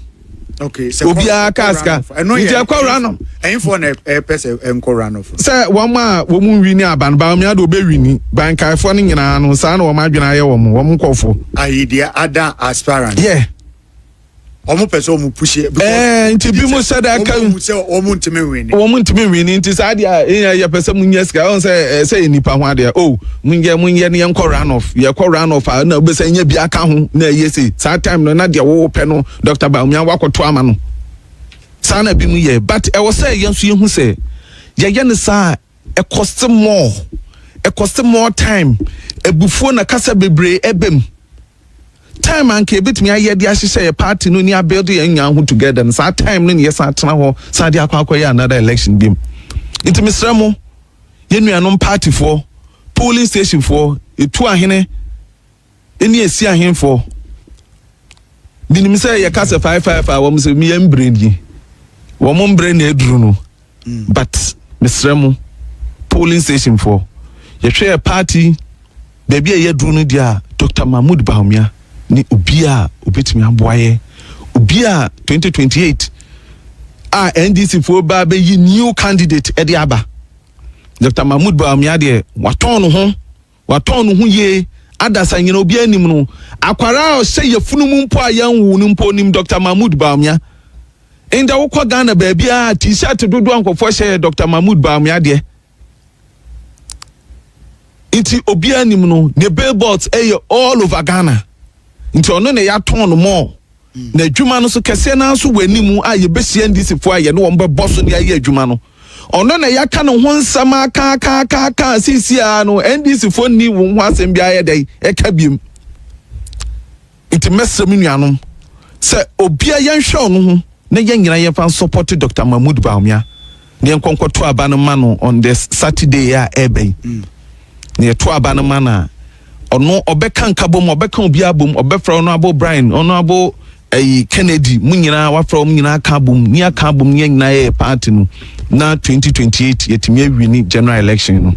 okay so obia kaska nje kwa run off for na person enko run off say wo ma wo mu wini aban ba me ado be wini ban kai fo ne nyina no sa na wo ma dwena ye wo mo nkofo idea other aspirant yeah omo person omo push nti bi mo sada ka omo ntime wini nti sa dia ya person munya ska on say nipa ho ade munye ne enko run off ye ko run off na obesa nya bi aka ho na ye say sa time no na dia wo pe no Dr. Bawumia wakoto ama no sa na bi mu ye but e wo say yenso ye hu say ye ne sa e cost more time ebufuo na kasa bebre ebem time anke betumi aye de ahyehyɛ ye party no ni abuild ye nya ho together and sa time no ye sa tena ho sa de akwakoye another election bim nti mesra mo ye nuanom party for polling station for etu ahene eni esi ahen for binim sɛ ye kasa 55 a wɔm sɛ mi yam brandi wɔm mbre na eduru no but mesra mo polling station for ye hwɛ party baby ye duru no dia Dr. Mahmoud Bawumia ni obia obetimi aboaye obia 2028 NDC for ba be yi new candidate edi aba Dr. Mahmoud Bawumia de waton no ho ye adasa nyina obia anim no akwara o se yefunu mpo ayanwu no mpo nim Dr. Mahmoud Bawumia enda wokọ Ghana baabia t-shirt dodo ankofo hye Dr. Mahmoud Bawumia de inti obia anim no ne billboards all over Ghana inti ono ne ya ton no more na adwuma no so kese na so wanimu a ye besie NDC fo aye no wo mbe boss no aye adwuma no ono na ya ka no ho nsama ka sisia no NDC fo ni wo ho asem bia aye dai e ka biem inti mesem nuanom se obia ye nhwe ono ho na ye nyina ye fan support Dr. Mahmoud Bawumia ne enkonkoto aba no ma no on this Saturday ya ebe ne to aba no ma na ono obeka nkabom obeka obi abom obefra ono abo Brian ono abo Kennedy munyina wafra munyina kabom ni akabom ni nyina ye party no na 2028 yetimi awini general election no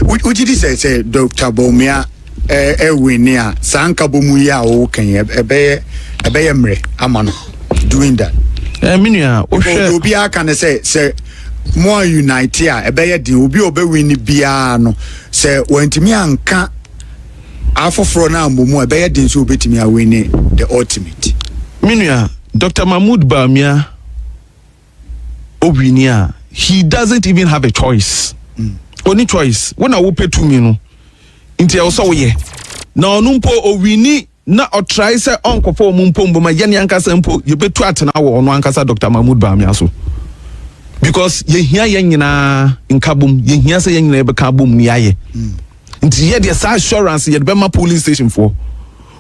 would you say Dr. Bawumia win ya sankabom ya o kan ebe mre amano doing that minua obi aka ne say more unite ya ebe di obi win bia no say wantimi anka afoforo na ambomu ebe di so obetimi awin the ultimate minua Dr. Mahmoud Bawumia obinia he doesn't even have a choice only choice when I will pay to me no inti also ye na onumpo owini na otrai se onkofo omumpo mboma ye ne ankasa mpo ye betu atena wo ono ankasa Dr. Mahmoud Bawumia so because ye hia ye nyina nkabom ye hia se ye nyina be kabom ni aye nti ye de sa assurance ye de be ma police station for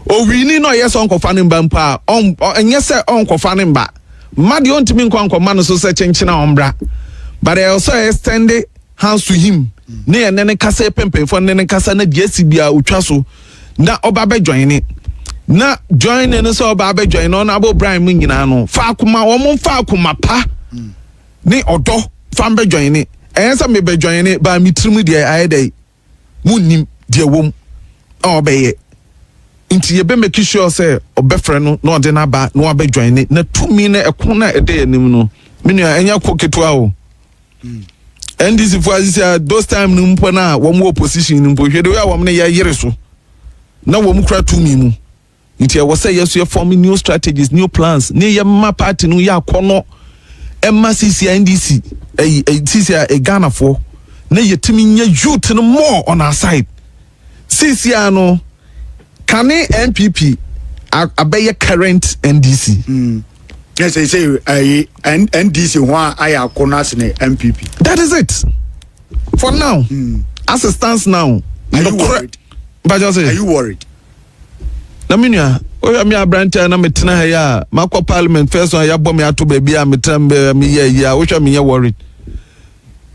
owini no yes onkofa ne mba mpa enye se onkofa ne mba made ontimi nkwankoma no so se chenchena ombra but I also extend hands to him ne ene kasa pempen for ne kasa na die sibia otwa so na oba be join na join ne so oba be join no na abo Brian mu nyina no fa akoma wo mo fa akoma pa ne odo fa be join ne ensa me be join ne ba mitrim de ayedai munnim de wom obeye inti ye be make sure say obefre no na ode na ba na oba join ne na tumi na ekon na ede anim no menua enya koketua o NDC for those time no mpo na wo mo opposition no mpo hwede we a wo ne ye yere so na wo mo kra tumi mu nti e wo say yes you form new strategies new plans ne ye ma party no ya kono emma CC NDC CC e Ghana for na yetimi nya youth no more on our side CC ano kane NPP abeye current NDC yes I say NDC one aya konas ne MPP that is it for now as it stands now are you worried? Are you worried? Na minua o me abranta na metena ha ya makọ parliament first one ya bọ me ato ba bia metra me ya wo hwa me ya worried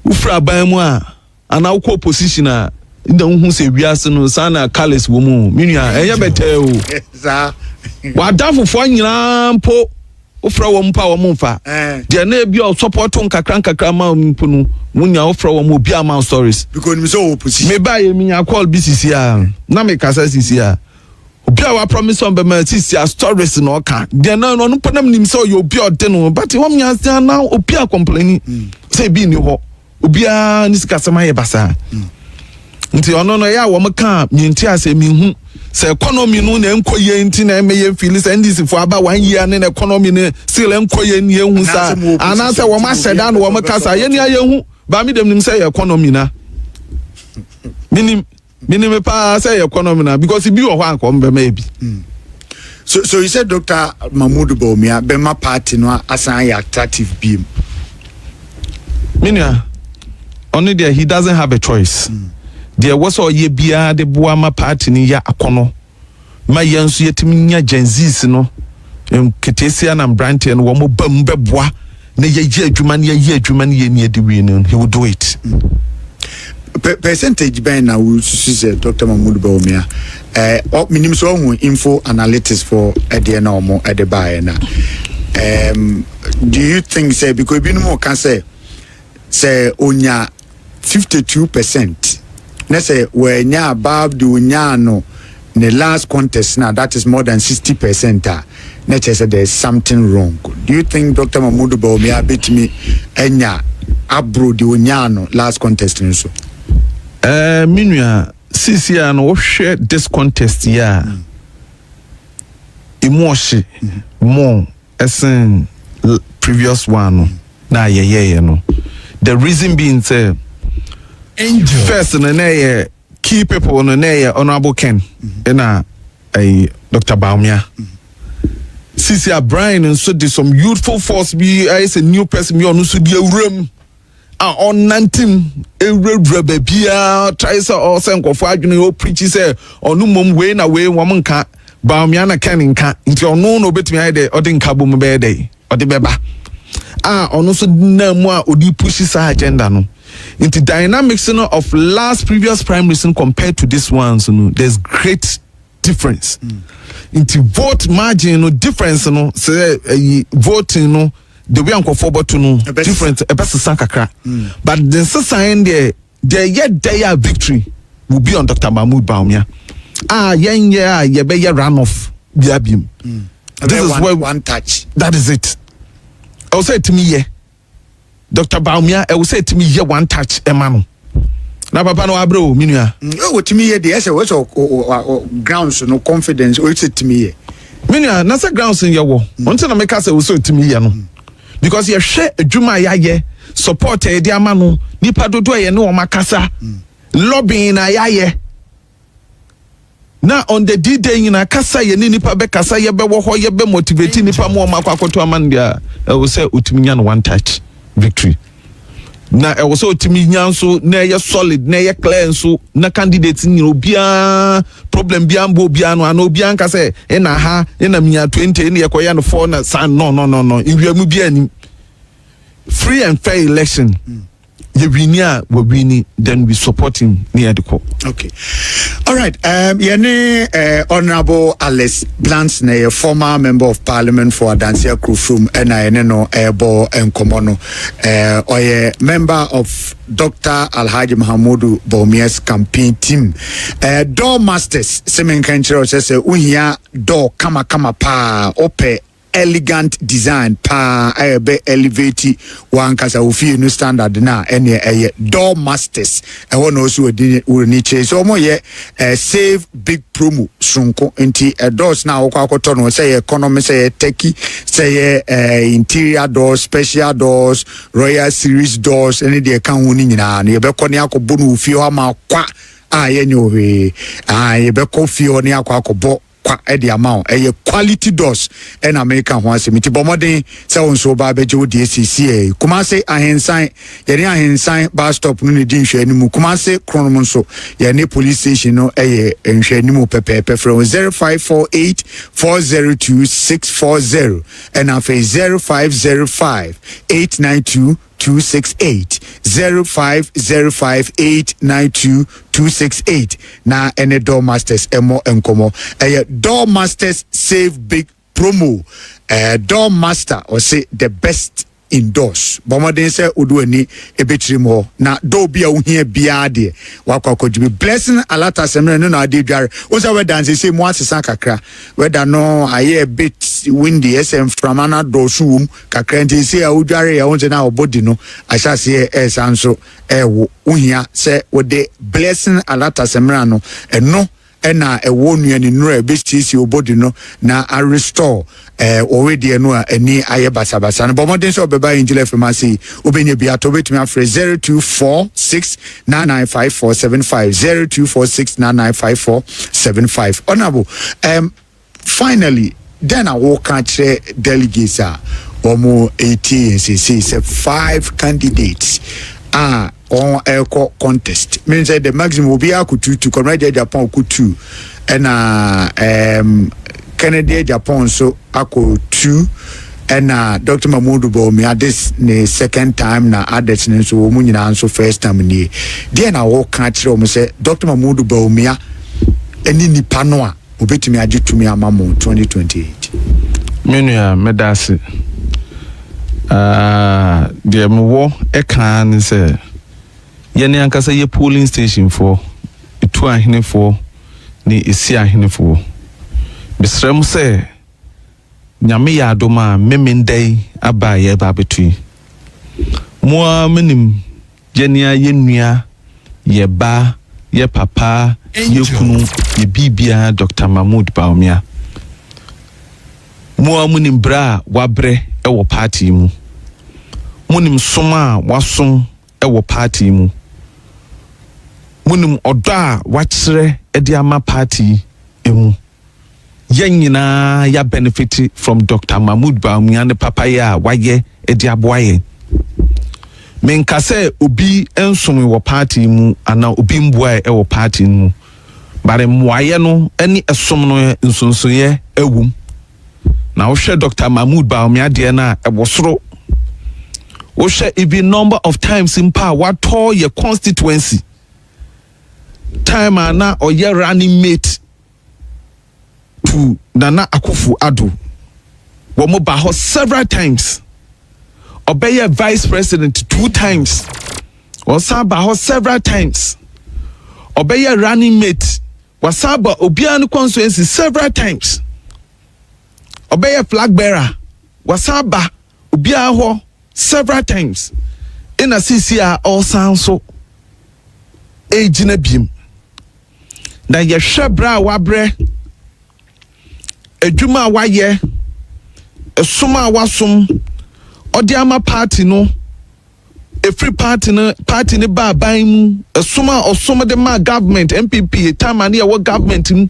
ufra ban mu a ana wo opposition a nda hu se wiase no sana colors wo mu minua enye bete o za wa dafofo nyina mpo ufra wo mpa wo mfa de na ebi o support nkakra ma mpo no munya ufra wo mu obi ama stories because me so opposition me ba ye minya call BCC a na me kasa CC a obi a wa promise on be ma CC a stories no ka de na no ponam nim so you obi ode no but wo minya sia na obi a complaining say bi ni ho obi a ni sika sama ye basa nti ono no ya wo mka nyinti ase mi hu se economy no na enkoye nti na eme ye feel se ndisi fo aba 1 year ne economy ne still enkoye ni ehu sa ana se wo ma sheda no wo mka sa ye ni aye hu ba mi dem nim se economy na minim pa say economy na because bi wo ho anko mbe ma ebi so you said Dr. Mahmoud Bawumia be ma party no asan ya attractive beam minia only there he doesn't have a choice there was all ye bia de boama party ni ya akono ma yenso yetimi nya genzis no ketesia na brantie no wo mo bam beboa na ye adwuma na ye adwuma na ye ni adi no he will do it. Percentage ben na we say Dr. Mahmoud Bawumia minim so hu info analytics for ede na omo ede bae na do you think say because bi no more can say onya 52% na say we nya above the onya no the last contest now that is more than 60% na say there's something wrong. Do you think Dr. Mahmoud Bawumia bet me enya abro the onya no last contest so? Minua sisi ya no share this contest ya emotion more as in previous one na ye no. The reason being say first na key people na Honorable Ken na Dr. Bawumia sisi ya Brian and so did some youthful force be as a new person me on so di awuram on 19 every bia try so or senkofo adwene o preach say onu mom we na we wo nka Bawumia na Ken nka nti onu no betumi ade odi nka bom be dey odi beba onu so na mu a odi push sa agenda no into dynamics of last previous primaries compared to this one so there's great difference into vote margin no difference no say voting no the way uncle for but no different a best kakra but the sign there yet their victory will be on Dr. Mahmoud Bawumia ye be run off biabim this is where one touch that is it. I will say to me yeah Dr. Bawumia I will say to me yeah one touch emano na papa no abro minua to me the say what grounds no confidence o say to me minua na say grounds in your wo until na make say we say to me yeah no because you share adwuma yaye support e dia ma no nipa dodo ye ne o makasa lobbying na yaye na on the D-Day na kasa ye ne nipa be kasa ye be wo ho ye be motivate nipa mo makwakoto amandia e wo say otiminya no one touch victory na e wo say otiminya nso na ye solid na ye clear nso na candidate ni obia problem bia mbo bia no ana obia nka say e na ha e na minya 20 ne ye koya no 4 na san no iwiamu bia ni free and fair election we win, then we support him near the court. Okay. All right. Honorable Alice Blance, a former member of Parliament for Adansia Krufrum, NINO, Ebo, and Komono, or member of Dr. Alhaji Mahamudu Bawumia's campaign team. Door Masters, Semen Kanchero says, Uhia, door, kama pa, ope. Elegant design pa be elevate one kasa ofi no standard na ene Door Masters e won also we chase so mo ye save big promo sunko enti doors na akoto no say economy say techie say interior doors, special doors, royal series doors any dey kan woni nyina na ye be ko ne akobo no ofi ho ma kwa ye nyo we ye be ko fi ho ne akobo kwa edi amount quality doors in America ho asemiti bomodin se onso ba beje wo DCC kuma se ahensan ye ne ahensan bus stop no ne din hwe animu kuma se kronom nso ye ne police station no nhwe animu pepepe from 0548 402 640 and afa 0505 892 268 0505-892-268 na ene Door Masters emo enkomo Door Masters save big promo Door Master or say the best indoors bomodin say oduani ebetrim ho na do bia wo hia bia de wakwakodwi blessing alata semre no na ade dware wo say we dance say mo asesa kakra we da no aye a bit windy sm from ana do suum kakra nti say odware ya wonse na obodi no ahyase sanso wo hia say wo de blessing alata semre no eno ena ewo nuani nura ebestisi obodi no na a restore already no ani aye basabasa no bomodin so beba angel pharmacy obenya bia to betumi afre 0246995475 0246995475 honorable finally then I walk at delegates omo 18 say 5 candidates on airco contest means the maximum will be akutu to Comrade Japan kutu and Kennedy Japan so ako 2 and Dr. Mahmoud Bawumia this the second time na added so wo nyina nso first time ni dey na wo kan kire o say Dr. Mahmoud Bawumia eni nipa no a obetumi agetumi amamo 2028 menua medase de mo e ni say yene ankasa ye polling station for etu ahene for ni esi ahene for besrem say nyame ya adoma memendai aba ye ba betui mo menim jenia ye nua ye ba ye papa ye kunu ye bibia Dr. Mahmoud Bawumia mo munim bra wabre e wo party mu munim soma wasom e wo party mu munim oda wachre e di ama party emu yanyina ya benefit from Dr. Mahmoud Bawumia ne papa ya waye e di aboaye menka se obi ensom wo party mu ana obi mboa e wo party mu bare mwaye no eni esom no nsonsoye ewum na wo hwe Dr. Mahmoud Bawumia de na e bosoro wo hwe even number of times in power what your constituency time ana or your running mate to Nana Akufo-Addo wo mo ba ho several times obey vice president 2 times wasaba ho several times obey running mate wasaba obia no constituency several times obey flag bearer wasaba obia ho several times in a CCR all sound so ejina bim na ye hwebra wabre adwuma waye esoma wasom odiama party no a free party ne ba ban mu esoma osoma de ma government MPP time na your government mu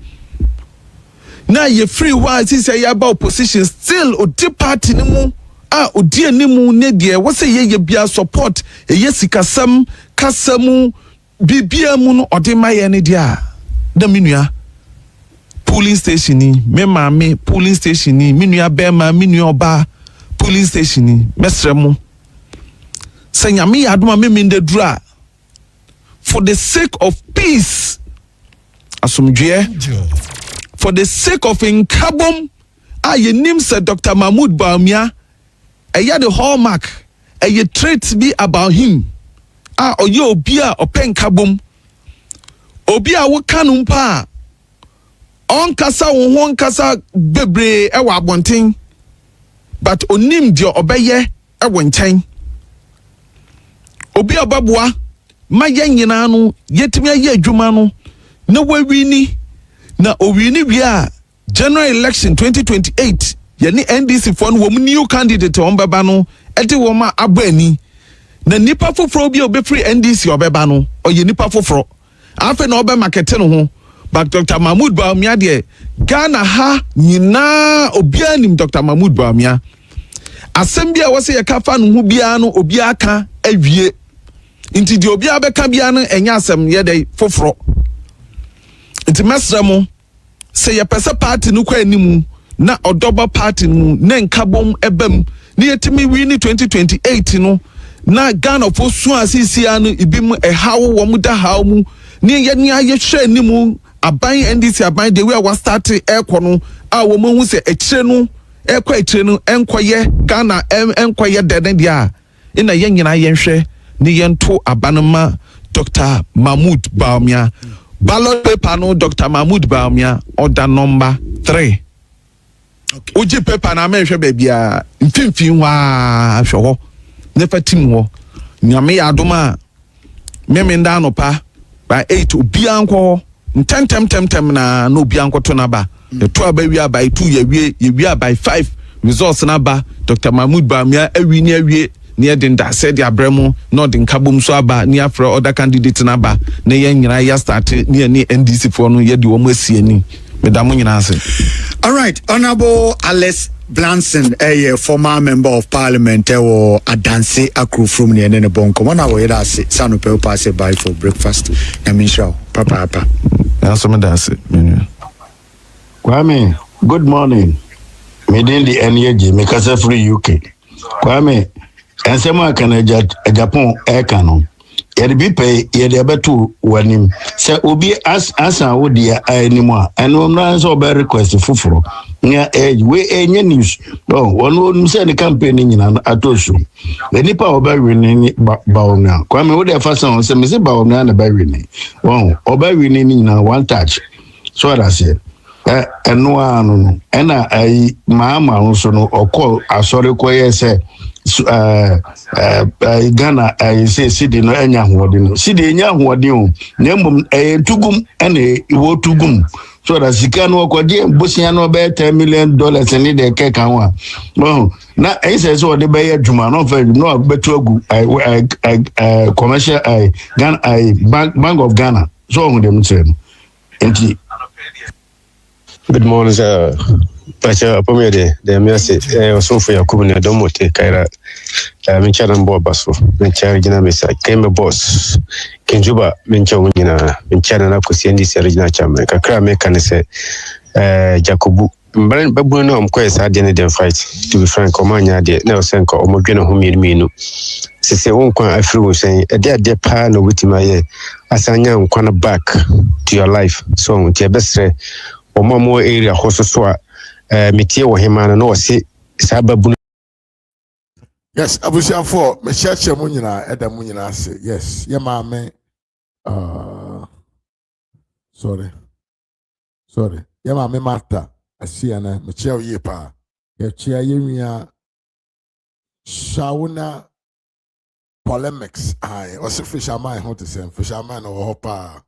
na ye free wa say ya ba opposition still odi party ne mu odi animu ne de wo say ye bia support ye sikasam kasamu bibia mu no odi maye ne dia da minua polling station ni me maame polling station ni minua be ma minua oba polling station ni mesremu senyame yadoma me ndedura for the sake of peace asomdwe for the sake of inkabom ayenim se Dr. Mahmoud Bawumia eya the hallmark eye trait be about him oye obi a openkabom obi a wo kanum pa onkasa wo onkasa bebre e wa abonten but onim dio obeye e wo nchen obi obaboa ma yanyina no yetimi aye adwuma no na wawini na owini bia general election 2028 yani NDC for no new candidate on beba no eti wo ma abani na nipa foforo bia obefri NDC obeba no oye nipa foforo afa na obe market no ho but Dr. Mahmoud Bawumia de Ghana ha nyina obia nim Dr. Mahmoud Bawumia asem bia wo se ye kafa no hu bia no obi aka awie inti di obi abeka bia no enya asem ye dey foforo inti mesramo se ye pese party no kwa animu na odoba party no na nkabom ebam na yetimi wini 2028 no na Ghana fo so asisia no ibim ehawo wo mu da hawo mu ni ye ni aye hwe animu aban NDC aban de we wa start ekono a wo mu hu se ekire no ekire no enkoye Ghana enkoye deden dia ina ye nyina ye hwe ni ye nto abanama Dr. Mahmoud Bawumia ballot paper no Dr. Mahmoud Bawumia order number 3 okay oji paper na me hwe ba bia mfimfin wa hwe ho ne fatim ho nyame ya adoma me nda no pa by 8 obi anko tem na no obi anko to na ba the 2 ba wi by 2 ye wi by 5 results na ba Dr. Mahmoud Bawumia awi ni awie ni edinda said ya bremu no din kabum so aba ni afra other candidate na ba na ye nyina ya start ni NDC for no ye di wo masie ni medamo nyina ase. All right, Honorable Alex Blanson, a former member of parliament, or Adanse Akru from the end of the bonko. One hour, I say, son of Pel pass by for breakfast. I mean, show, papa. That's what that's it. Kwame, good morning. Within the NAG, make us a free UK. Kwame, and some can a Japan air cannon. Yet be pay, yet ever two when him. Say, Ubi as I would dear anymore. And one runs over request for near age, we any news. No, one wouldn't send the campaign in an atoshu. The Nipa Oberwin Bawumia. Kwame would have first on some Mr. Bawumia and Berwin. Oh, Oberwin in one touch. So I said. And one and I mamma also no or call a sorry quay say Ghana I say city no enya hodin city enya hodin name tugum and a wo tugum so that she can work with Bosiano bear $10 million and need a cake and one. Well, now I say so the bay Juma no better commercial Bank of Ghana so them say Good morning, sir. Pacha Pomede, the message, so for your Kubina Domote, Kaira, Mincharan Bobasso, Minchar Ginamisa, came a boss, Kenjuba, Minchawina, Minchana Kusendi Serigina Cham, Kakra Mekanese, Jacobu, Babuno, Quest, I didn't fight, to be frank, Omania, no Senko, Omogino, whom you mean. Sise I flew saying, a dear pan with my Asanya, Kwana back to your life, so with your best. Omo mo area hoso so metie wo hema no se sababu. Yes, abusia for me cheche mu nyina eda mu nyina se. Yes, ye ma me sorry. Ye ma me Martha asia na me che ye pa. Ye chia ye nwia Shauna polemics ai o se fisherman ho to say fisherman no ho pa.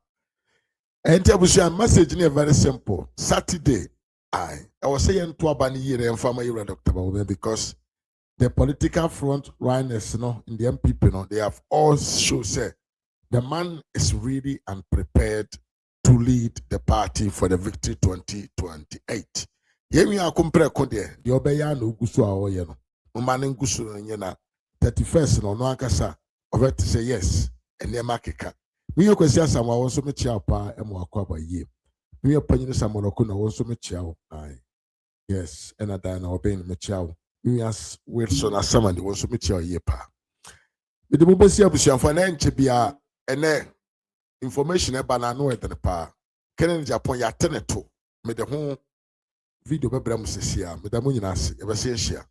And the message is very simple. Saturday, I was saying to Abani Yere and Farmer Dr. Bawumia because the political front runners, in the MPP, they have all said the man is ready and prepared to lead the party for the victory 2028. Yemi akompre kode, the obeya no gusu awoye no. Umane gusu na 31st no akasa over to say yes and the makeka. We are question some also me chia pa emo akwaba ye. We are panyin some monoko na also me chia. Yes, and I na obey me chia. We as Wilson as some and also me chia ye pa. With the mobile abusian for na nche bia ene information e ba na no e de pa. Kenen Japan ya teneto me de ho video bebra mu sesia me da mu nyina se e be se ehia.